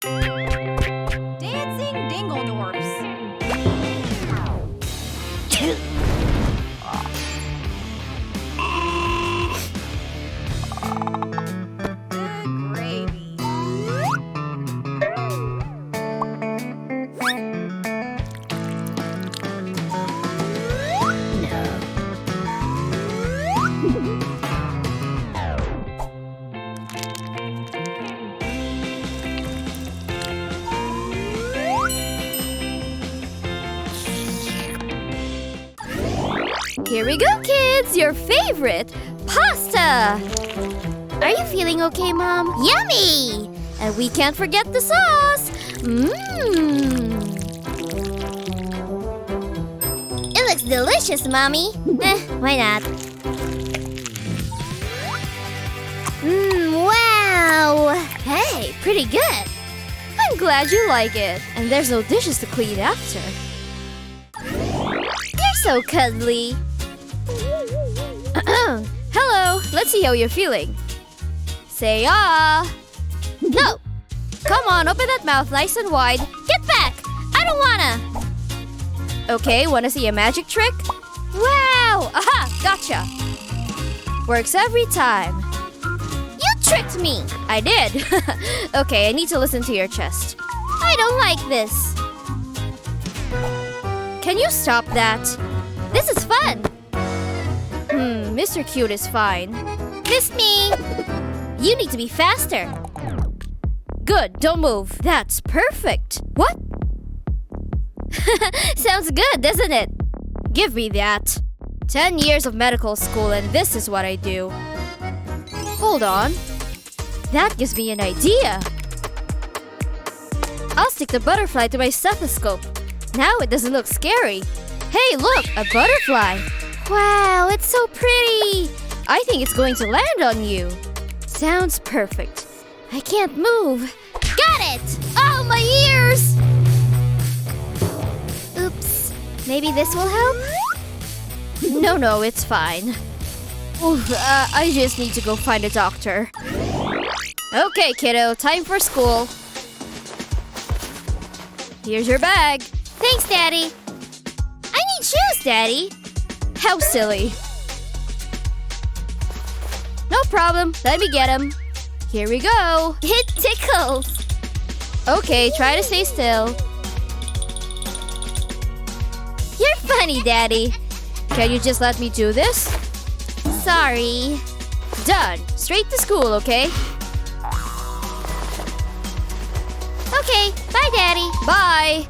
Dancing Dingledorfs. Good gravy. Here we go, kids! Your favorite pasta! Are you feeling okay, Mom? Yummy! And we can't forget the sauce! Mmm! It looks delicious, Mommy! Why not? Wow! Hey, pretty good! I'm glad you like it. And there's no dishes to clean after. You're so cuddly! Hello, let's see how you're feeling. Say ah. No. Come on, open that mouth nice and wide. Get back. I don't wanna. Okay, wanna see a magic trick? Wow. Aha, gotcha. Works every time. You tricked me. I did. Okay, I need to listen to your chest. I don't like this. Can you stop that? This is fun. Mr. Cute is fine. Miss me! You need to be faster. Good, don't move. That's perfect. What? Sounds good, doesn't it? Give me that. 10 years of medical school and this is what I do. Hold on. That gives me an idea. I'll stick the butterfly to my stethoscope. Now it doesn't look scary. Hey, look, a butterfly. Wow, it's so pretty! I think it's going to land on you. Sounds perfect. I can't move. Got it! Oh, my ears! Oops. Maybe this will help? No, it's fine. Oof, I just need to go find a doctor. Okay, kiddo, time for school. Here's your bag. Thanks, Daddy. I need shoes, Daddy. How silly. No problem. Let me get him. Here we go. It tickles. Okay, try to stay still. You're funny, Daddy. Can you just let me do this? Sorry. Done. Straight to school, okay? Okay. Bye, Daddy. Bye.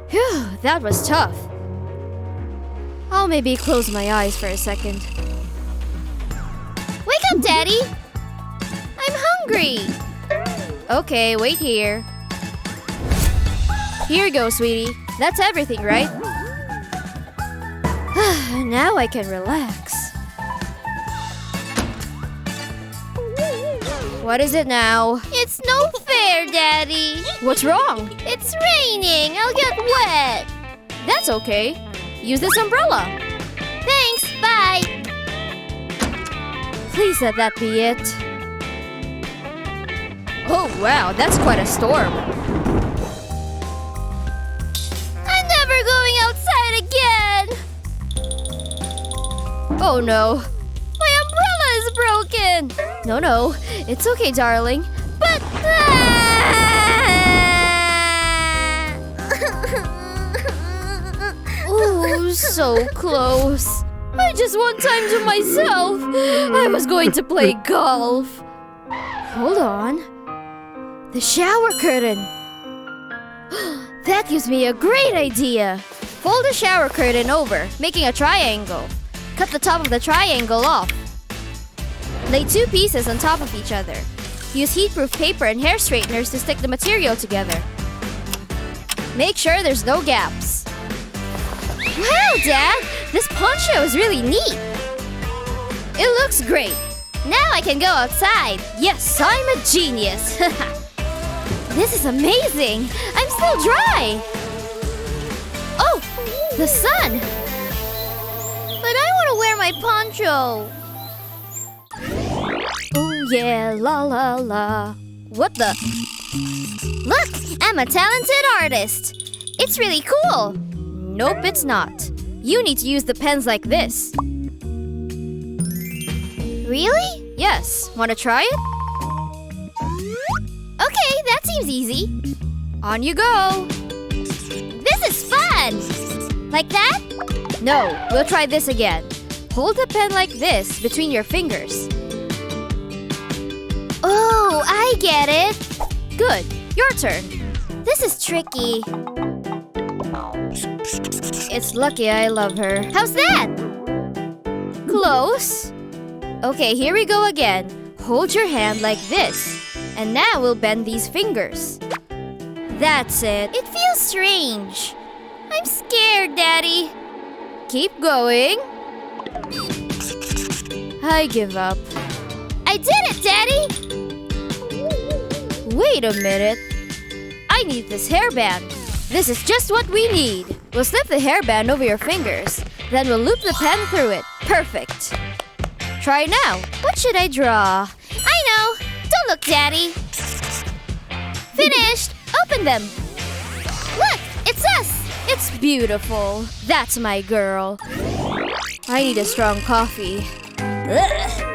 Phew, that was tough. I'll maybe close my eyes for a second. Wake up, Daddy! I'm hungry! Okay, wait here. Here you go, sweetie. That's everything, right? Now I can relax. What is it now? It's no fair, Daddy! What's wrong? It's raining! I'll get wet! That's okay. Use this umbrella. Thanks, bye! Please let that be it. Oh, wow, that's quite a storm. I'm never going outside again! Oh no. My umbrella is broken! No, it's okay, darling. But... Ooh, so close. I just want time to myself. I was going to play golf. Hold on. The shower curtain. That gives me a great idea. Fold the shower curtain over, making a triangle. Cut the top of the triangle off. Lay two pieces on top of each other. Use heat-proof paper and hair straighteners to stick the material together. Make sure there's no gaps. Wow, Dad! This poncho is really neat! It looks great! Now I can go outside! Yes, I'm a genius! This is amazing! I'm still dry! Oh! The sun! But I want to wear my poncho! Oh yeah, la la la. What the? Look, I'm a talented artist. It's really cool. Nope, it's not. You need to use the pens like this. Really? Yes. Want to try it? Okay, that seems easy. On you go. This is fun! Like that? No, we'll try this again. Hold the pen like this between your fingers. Oh, I get it. Good. Your turn. This is tricky. It's lucky I love her. How's that? Close. Okay, here we go again. Hold your hand like this. And now we'll bend these fingers. That's it. It feels strange. I'm scared, Daddy. Keep going. I give up. I did it, Daddy! Wait a minute. I need this hairband. This is just what we need. We'll slip the hairband over your fingers. Then we'll loop the pen through it. Perfect. Try now. What should I draw? I know. Don't look, Daddy. Finished. Open them. Look, it's us. It's beautiful. That's my girl. I need a strong coffee. Ugh.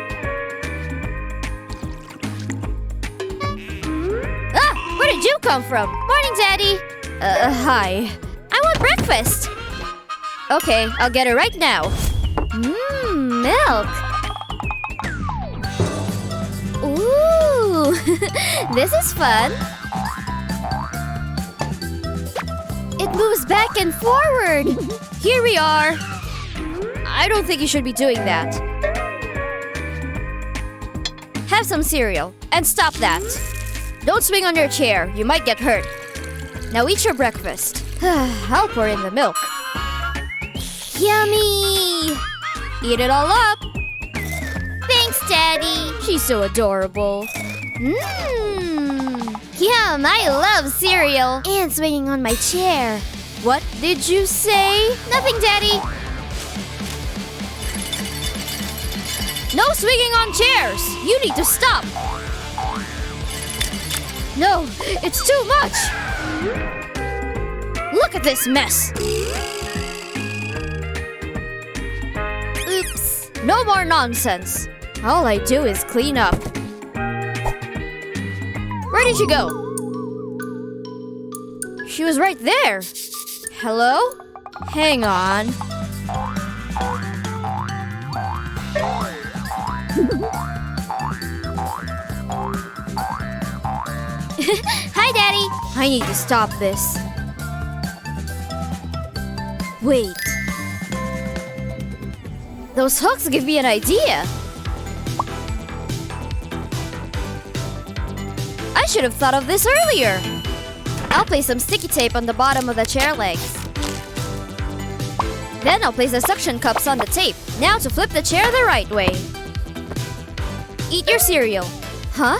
Ah, where did you come from? Morning, Daddy. Hi. I want breakfast. Okay, I'll get it right now. Milk. Ooh, this is fun. It moves back and forward. Here we are. I don't think you should be doing that. Have some cereal and stop that. Don't swing on your chair. You might get hurt. Now eat your breakfast. I'll pour in the milk. Yummy! Eat it all up. Thanks, Daddy. She's so adorable. Yum, I love cereal. And swinging on my chair. What did you say? Nothing, Daddy. No swinging on chairs. You need to stop. No, it's too much. Look at this mess. Oops. No more nonsense. All I do is clean up. Where did you go? She was right there. Hello? Hang on. Hi, Daddy. I need to stop this. Wait. Those hooks give me an idea. I should have thought of this earlier. I'll place some sticky tape on the bottom of the chair legs. Then I'll place the suction cups on the tape. Now to flip the chair the right way. Eat your cereal. Huh?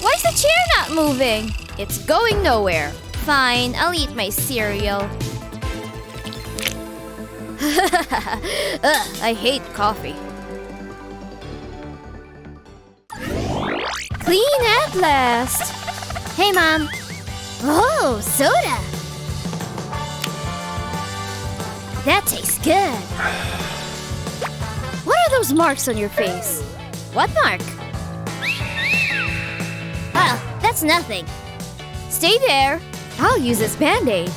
Why is the chair not moving? It's going nowhere. Fine, I'll eat my cereal. Ugh, I hate coffee. Clean at last. Hey, Mom. Oh, soda. That tastes good. What are those marks on your face? What mark? Oh, that's nothing. Stay there. I'll use this Band-Aid.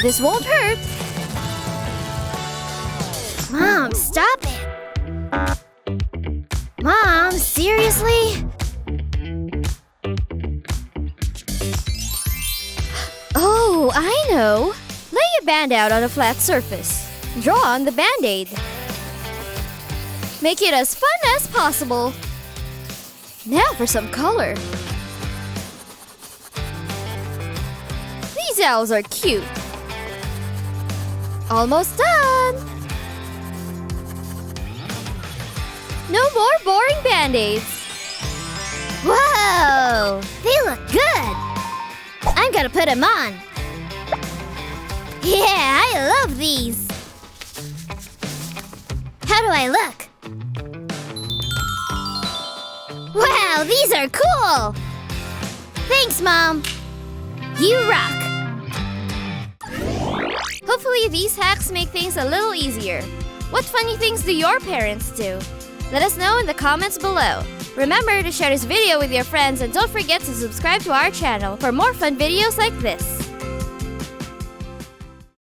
This won't hurt. Mom, stop it. Mom, seriously? Oh, I know. Lay a band out on a flat surface. Draw on the Band-Aid. Make it as fun as possible. Now for some color. These owls are cute. Almost done. No more boring Band-Aids. Whoa! They look good. I'm gonna put them on. Yeah, I love these. do I look? Wow, these are cool! Thanks, Mom! You rock! Hopefully these hacks make things a little easier. What funny things do your parents do? Let us know in the comments below. Remember to share this video with your friends and don't forget to subscribe to our channel for more fun videos like this.